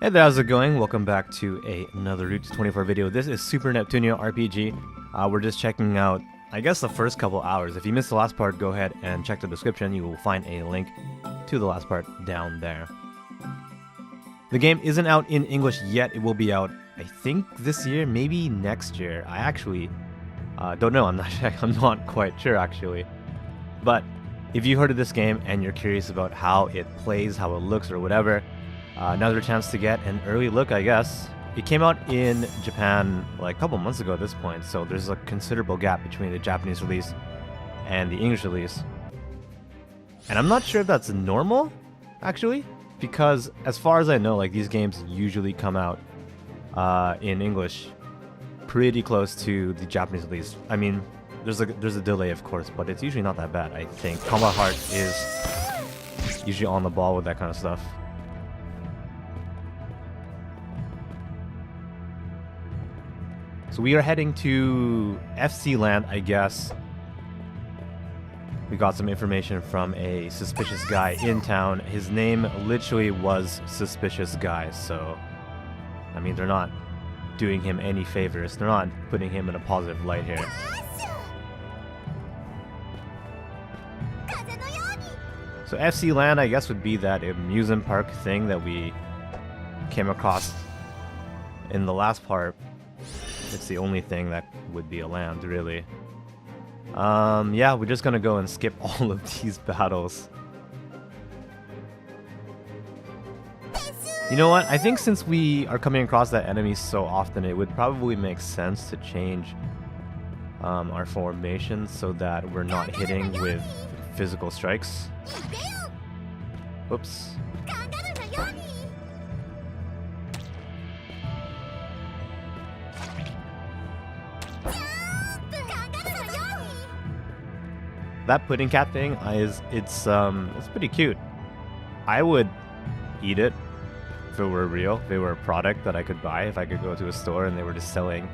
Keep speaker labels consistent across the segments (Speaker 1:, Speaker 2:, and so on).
Speaker 1: Hey there, how's it going? Welcome back to another Route to 24 video. This is Super Neptunia RPG. We're just checking out, I guess, the first couple hours. If you missed the last part, go ahead and check the description. You will find a link to the last part down there. The game isn't out in English yet. It will be out, I think, this year, maybe next year. I actually don't know. I'm not quite sure, actually. But if you heard of this game and you're curious about how it plays, how it looks, or whatever, now's your chance to get an early look, I guess. It came out in Japan like a couple months ago at this point, so there's a considerable gap between the Japanese release and the English release. And I'm not sure if that's normal, actually, because as far as I know, like these games usually come out in English pretty close to the Japanese release. I mean, there's a delay, of course, but it's usually not that bad. I think Combat Heart is usually on the ball with that kind of stuff. So we are heading to FC Land, I guess. We got some information from a suspicious guy in town. His name literally was Suspicious Guy, so I mean, they're not doing him any favors. They're not putting him in a positive light here. So FC Land, I guess, would be that amusement park thing that we came across in the last part. It's the only thing that would be a land, really. Yeah, we're just gonna go and skip all of these battles. You know what? I think since we are coming across that enemy so often, it would probably make sense to change our formation so that we're not hitting with physical strikes. Whoops. That pudding cat thing it's pretty cute. I would eat it if it were real, if it were a product that I could buy, if I could go to a store and they were just selling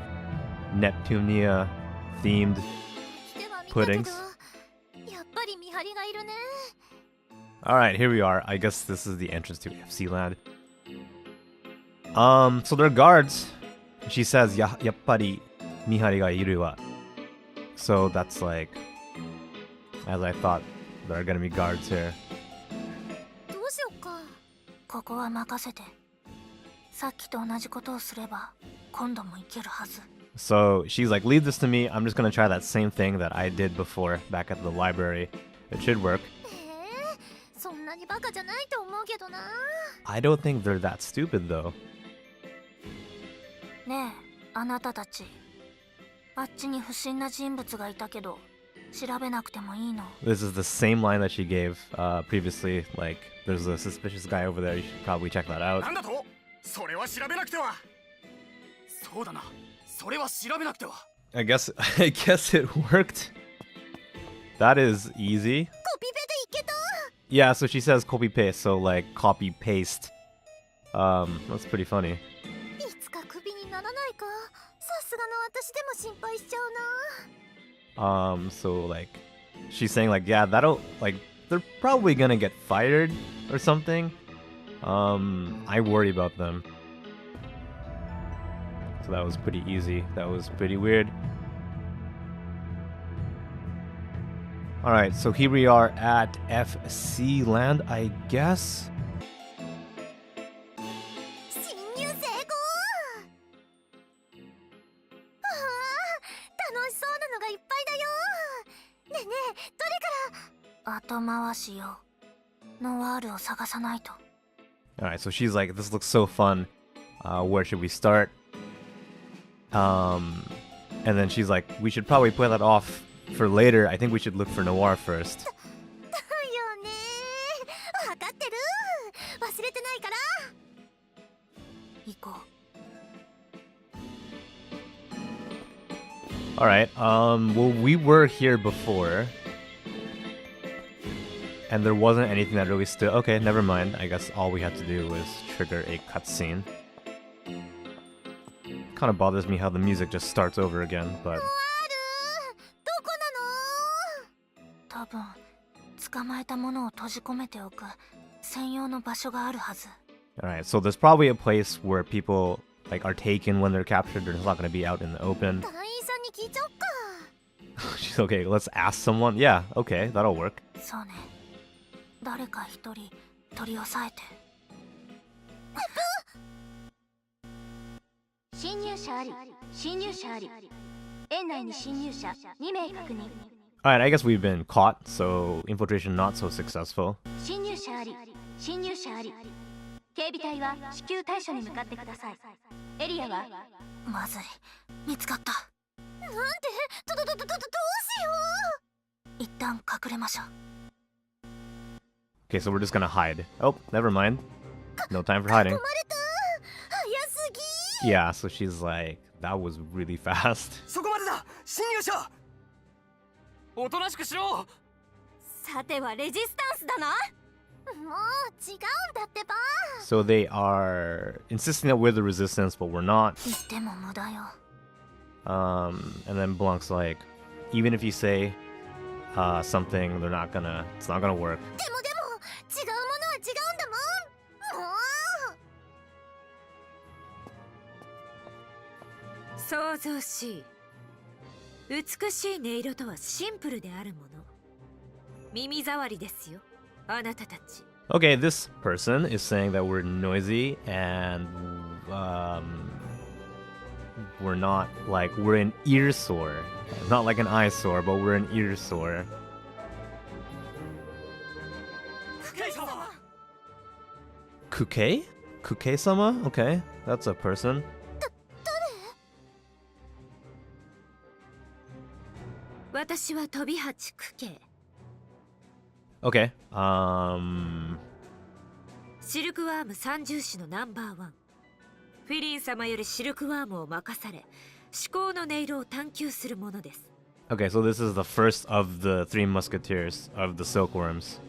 Speaker 1: Neptunia themed puddings. Alright, here we are. I guess this is the entrance to FC Land. So they're guards. She says, yappari mihari ga iru wa. So that's like, as I thought, there are gonna be guards here. So she's like, leave this to me. I'm just gonna try that same thing that I did before back at the library. It should work. I don't think they're that stupid though. This is the same line that she gave previously, like, there's a suspicious guy over there, you should probably check that out. I guess it worked. That is easy. Yeah, so she says copy paste, so like copy paste. That's pretty funny. So like, she's saying like, yeah, that'll, like, they're probably gonna get fired or something. I worry about them. So that was pretty easy. That was pretty weird. Alright, so here we are at FC Land, I guess. Alright, so she's like, this looks so fun. Where should we start? And then she's like, we should probably put that off for later. I think we should look for Noire first. Alright, well, we were here before. And there wasn't anything that really stood. Okay, never mind. I guess all we had to do was trigger a cutscene. Kind of bothers me how the music just starts over again, but... Alright, so there's probably a place where people like are taken when they're captured. They're just not going to be out in the open. She's okay, let's ask someone. Yeah, okay, that'll work.
Speaker 2: そうね。誰か一人取り押さえて。侵入者あり、侵入者あり。園内に侵入者2名確認。
Speaker 1: Alright, I guess we've been caught, so infiltration not so successful.
Speaker 2: 侵入者あり、侵入者あり。警備隊は至急対処に向かってください。エリアはまずい。見つかった。なんで？どうしよう。一旦隠れましょう。
Speaker 1: Okay, so we're just gonna hide. Oh, never mind. No time for hiding. Yeah, so she's like, that was really fast.
Speaker 3: そこまでだ。侵入者。おとなしくしろ。
Speaker 2: さてはレジスタンスだな。もう違うんだってば。
Speaker 1: So they are insisting that we're the resistance, but we're not.
Speaker 2: 言っても無駄よ。
Speaker 1: And then Blanc's like, even if you say something, it's not gonna work.
Speaker 2: でも違うものは違うんだもん。もう。想像しい。美しい音色とはシンプルであるもの。耳障りですよ。あなたたち。
Speaker 1: Okay, this person is saying that we're noisy and we're not like we're an ear sore. Not like an eyesore, but we're an ear sore. Kuke? Kuke-sama? Okay, that's a person.
Speaker 2: 私は飛び八区警。
Speaker 1: Okay.
Speaker 2: シルクワーム三重士のナンバーワン。フィリン様よりシルクワームを任され、至高の音色を探求するものです。
Speaker 1: Okay, so this is the first of the three musketeers of the silkworms.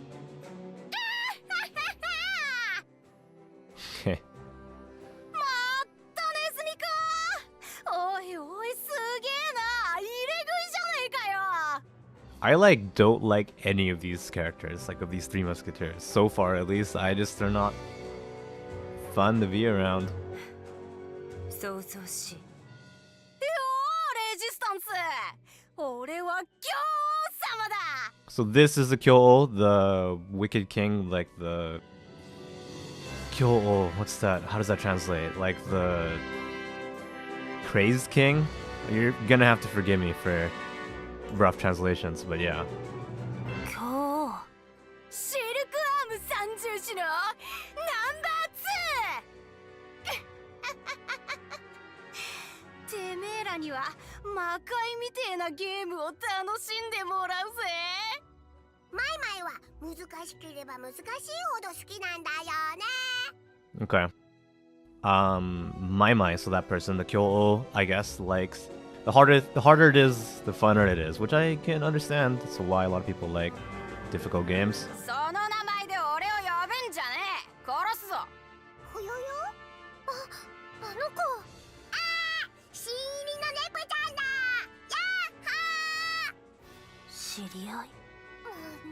Speaker 1: Okay.
Speaker 2: またネズミか。おいおい、すげえな。入れ食いじゃねえかよ。
Speaker 1: I like don't like any of these characters, like of these three musketeers. So far at least, they're not fun to be around.
Speaker 2: 想像し。よー、レジスタンス。俺は教様だ。
Speaker 1: So this is the Kyo, the Wicked King, like the Kyo. What's that? How does that translate? Like the Crazed King? You're gonna have to forgive me for rough translations, but yeah.
Speaker 2: 今日シルクアーム三重士のナンバー2。てめえらには魔界みてえなゲームを楽しんでもらうぜ。マイマイは難しければ難しいほど好きなんだよね。
Speaker 1: Okay. Mai, so that person, the Kyo, I guess, likes the harder it is, the funner it is, which I can understand. That's why a lot of people like difficult games.
Speaker 2: その名前で俺を呼ぶんじゃねえ。殺すぞ。ほよよ。あの子。ああ、新入りの猫ちゃんだ。やっはー。知り合い。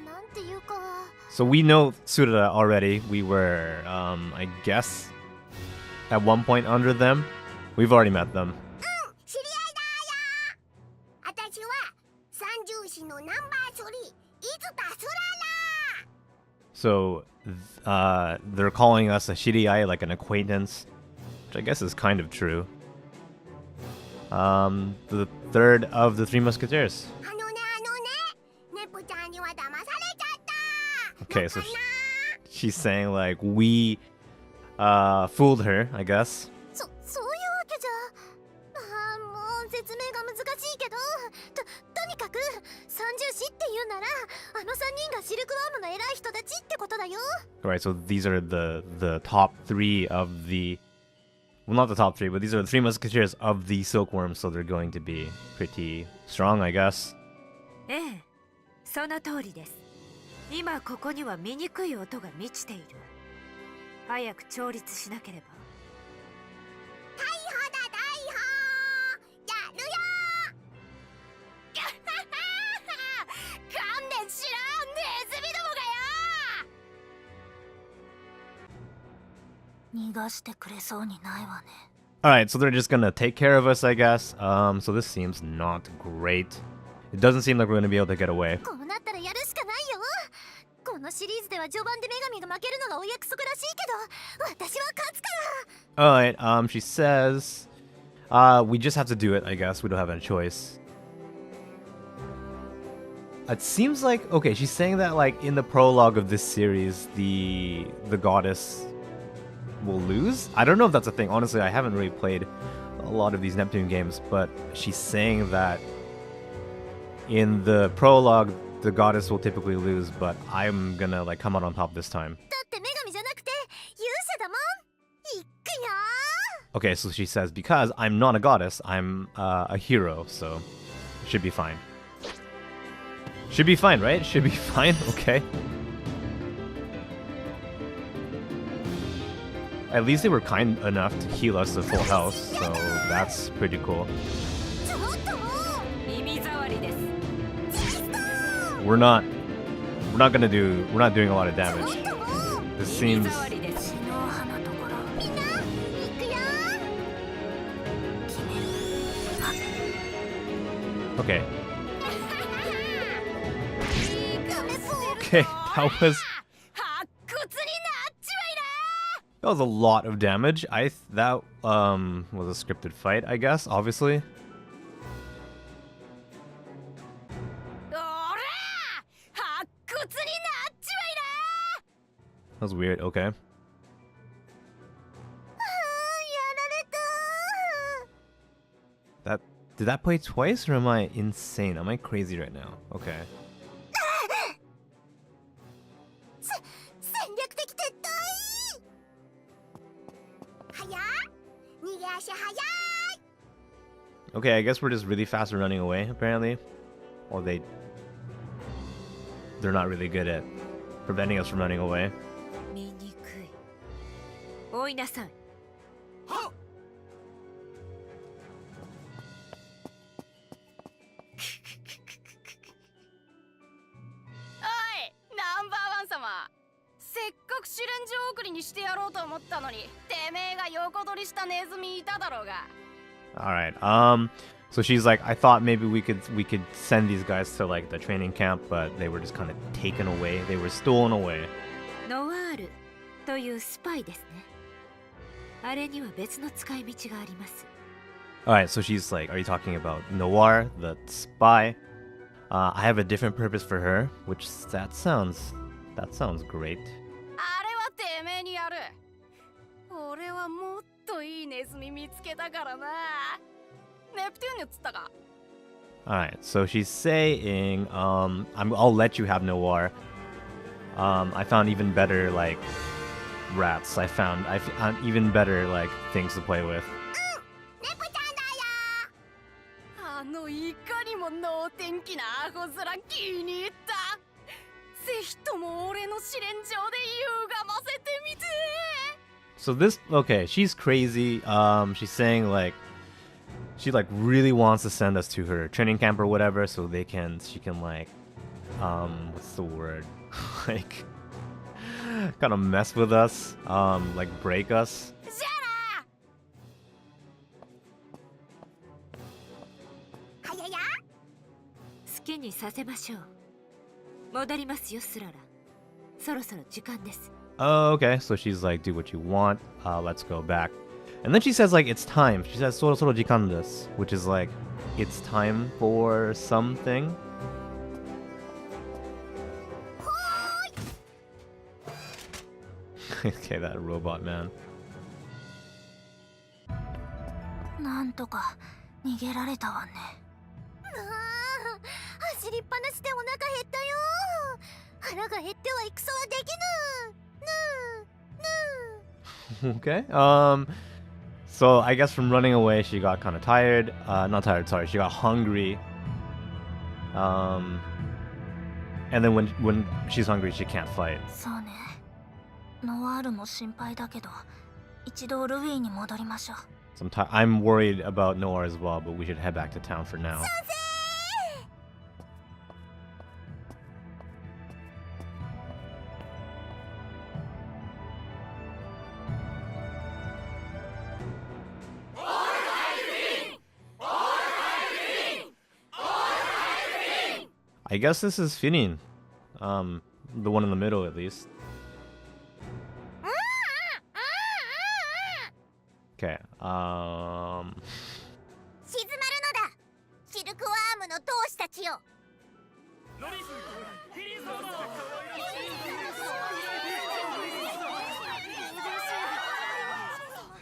Speaker 2: なんていうか。
Speaker 1: So we know Tsurada already. We were, I guess, at one point under them. We've already met them.
Speaker 2: 知り合いだよ。私は三重士のナンバー3、いつたすらら。
Speaker 1: So they're calling us a Shiriai, like an acquaintance, which I guess is kind of true. The third of the three musketeers.
Speaker 2: あのね、ネプちゃんには騙されちゃった。
Speaker 1: Okay, so she's saying like we fooled her, I guess.
Speaker 2: そういうわけじゃ。もう説明が難しいけど、とにかく三重士っていうなら、あの三人がシルクワームの偉い人たちってことだよ。
Speaker 1: Right, so these are the top three of the, well, not the top three, but these are the three musketeers of the silkworms, so they're going to be pretty strong, I guess.
Speaker 2: ええ、その通りです。今ここには醜い音が満ちている。早く調律しなければ。逮捕だ、逮捕。やるよ。勘弁しろ、ネズミどもがよ。
Speaker 1: Alright, so they're just gonna take care of us, I guess. So this seems not great. It doesn't seem like we're gonna be able to get away.
Speaker 2: こうなったらやるしかないよ。このシリーズでは序盤で女神が負けるのがお約束らしいけど、私は勝つから。
Speaker 1: Alright, she says, we just have to do it, I guess. We don't have any choice. It seems like, okay, she's saying that like in the prologue of this series, the goddess will lose. I don't know if that's a thing. Honestly, I haven't really played a lot of these Neptune games, but she's saying that in the prologue, the goddess will typically lose, but I'm gonna like come out on top this time.
Speaker 2: だって女神じゃなくて勇者だもん。いくよ。
Speaker 1: Okay, so she says, because I'm not a goddess, I'm a hero, so should be fine. Should be fine, right? Should be fine, okay. At least they were kind enough to heal us to full health, so that's pretty cool.
Speaker 2: ちょっと。
Speaker 4: 耳障りです。
Speaker 1: We're not doing a lot of damage. This seems
Speaker 4: 耳障りです。
Speaker 1: okay. Okay, that was a lot of damage. That was a scripted fight, I guess, obviously. That was weird, okay. Did that play twice, or am I insane? Am I crazy right now? Okay. Okay, I guess we're just really fast at running away, apparently. Or they're not really good at preventing us from running away.
Speaker 4: 見にくい。追いなさい。
Speaker 3: はっ。
Speaker 5: おい、ナンバーワン様。せっかく試練場送りにしてやろうと思ったのに、てめえが横取りしたネズミいただろうが。
Speaker 1: Alright, so she's like, I thought maybe we could send these guys to like the training camp, but they were just kind of taken away. They were stolen away.
Speaker 4: ノワールというスパイですね。あれには別の使い道があります。
Speaker 1: Alright, so she's like, are you talking about Noire, the spy? I have a different purpose for her, which that sounds great.
Speaker 5: あれはてめえにやる。俺はもっといいネズミ見つけたからな。ネプテューニュっつったか。
Speaker 1: Alright, so she's saying, I'll let you have Noire. I found even better like rats. I found even better like things to play with.
Speaker 5: あのいかにも能天気なアホ面気に入った。ぜひとも俺の試練場で歪ませてみて。
Speaker 1: So this, okay, she's crazy. She's saying like, she like really wants to send us to her training camp or whatever, so she can like, what's the word? Like, kind of mess with us, like break us.
Speaker 5: じゃあな。
Speaker 2: はやや。
Speaker 4: 好きにさせましょう。戻りますよ、スララ。そろそろ時間です。
Speaker 1: Oh, okay. So she's like, do what you want. Let's go back. And then she says like, it's time. She says, soro soro jikan desu, which is like, it's time for something. Okay, that robot man.
Speaker 2: なんとか逃げられたわね。走りっぱなしでお腹減ったよ。腹が減っては戦はできぬ。
Speaker 1: Okay. So I guess from running away, she got kind of tired. Not tired, sorry. She got hungry. And then when she's hungry, she can't fight.
Speaker 2: そうね。ノワールも心配だけど、一度ルビーに戻りましょう。
Speaker 1: I'm worried about Noire as well, but we should head back to town for now. I guess this is Finin. The one in the middle, at least. Okay,
Speaker 2: 静まるのだシルクワームの同志たちよ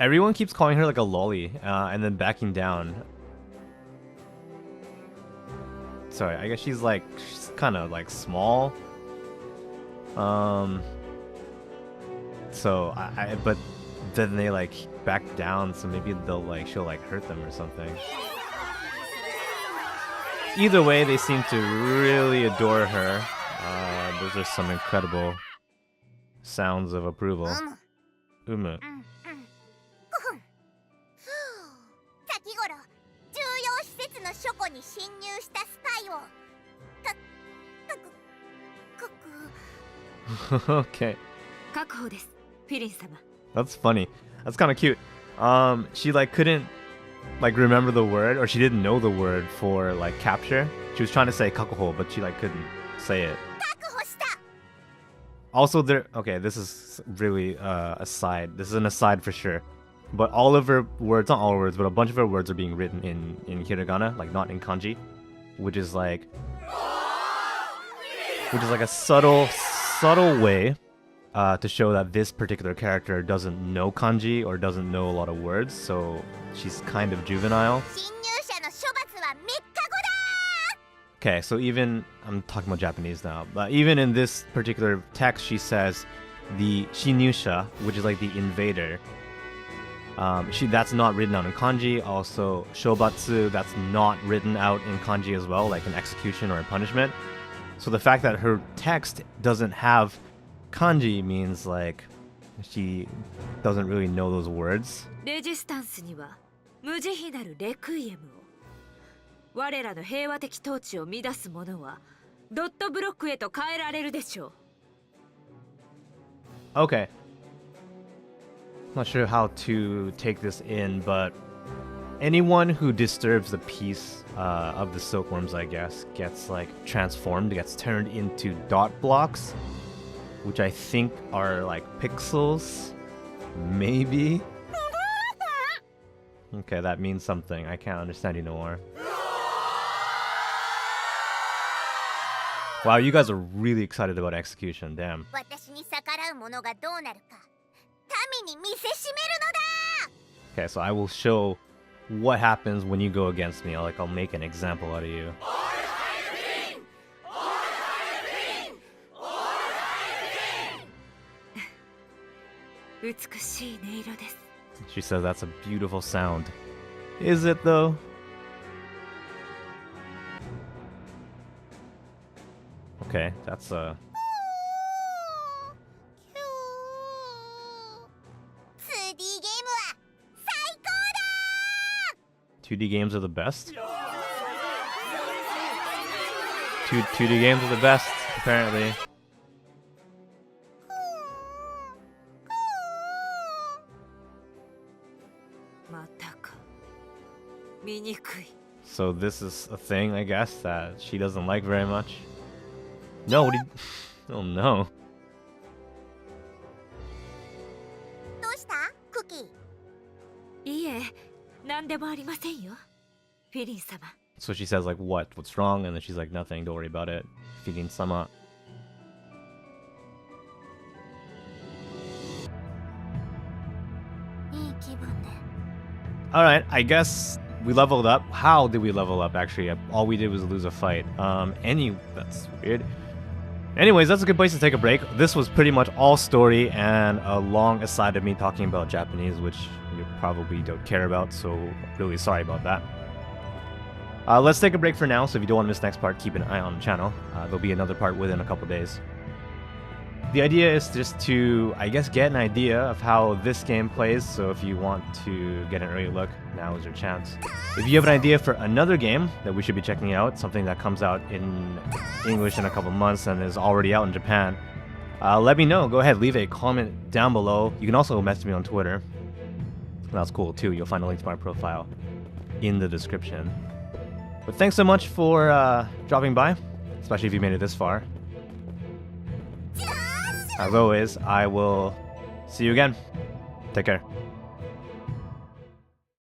Speaker 1: Everyone keeps calling her like a lolly, and then backing down. Sorry, I guess she's kind of like small. So but then they like back down, so maybe she'll like hurt them or something. Either way, they seem to really adore her. Those are some incredible sounds of approval. Umu.
Speaker 2: 先頃重要施設の書庫に侵入したスパイを
Speaker 1: Okay.
Speaker 4: 確保です、フィリン様。
Speaker 1: That's funny. That's kind of cute. She like couldn't like remember the word, or she didn't know the word for like capture. She was trying to say kakuho, but she like couldn't say it.
Speaker 2: 確保した
Speaker 1: Also, okay, this is really aside. This is an aside for sure. But all of her words, not all her words, but a bunch of her words are being written in hiragana, like not in kanji, which is like a subtle way to show that this particular character doesn't know kanji or doesn't know a lot of words, so she's kind of juvenile.
Speaker 2: 侵入者の処罰は3日後だ
Speaker 1: Okay, so even, I'm talking about Japanese now, but even in this particular text, she says the shinyusha, which is like the invader, that's not written out in kanji. Also, shobatsu, that's not written out in kanji as well, like an execution or a punishment. So the fact that her text doesn't have kanji means like she doesn't really know those words.
Speaker 4: レジスタンスには無慈悲なるレクイエムを。我らの平和的統治を乱す者はドットブロックへと変えられるでしょう。
Speaker 1: Okay. Not sure how to take this in, but anyone who disturbs the peace of the silkworms, I guess, gets like transformed, gets turned into dot blocks, which I think are like pixels, maybe? Okay, that means something. I can't understand you, Noire. Wow, you guys are really excited about execution, damn.
Speaker 2: 私に逆らう者がどうなるか民に見せしめるのだ
Speaker 1: Okay, so I will show what happens when you go against me. I'll make an example out of you.
Speaker 4: 美しい音色です。
Speaker 1: She says that's a beautiful sound. Is it though? Okay, that's
Speaker 2: 2D ゲームは最高だ
Speaker 1: 2D games are the best. 2D games are the best, apparently.
Speaker 4: またか。醜い。
Speaker 1: So this is a thing, I guess, that she doesn't like very much. No, what do you... Oh no.
Speaker 2: どうしたクッキー
Speaker 4: いえ、何でもありませんよ。フィリン様。
Speaker 1: So she says like, what? What's wrong? And then she's like, nothing, don't worry about it. Feeding sama. Alright, I guess we leveled up. How did we level up, actually? All we did was lose a fight. That's weird. Anyways, that's a good place to take a break. This was pretty much all story and a long aside of me talking about Japanese, which you probably don't care about, so really sorry about that. Let's take a break for now, so if you don't want to miss the next part, keep an eye on the channel. There'll be another part within a couple days. The idea is just to, I guess, get an idea of how this game plays, so if you want to get an early look, now is your chance. If you have an idea for another game that we should be checking out, something that comes out in English in a couple months and is already out in Japan, let me know. Go ahead, leave a comment down below. You can also message me on Twitter. That's cool too. You'll find a link to my profile in the description. But thanks so much for dropping by. especially if you made it this far. As always, I will see you again. Take care.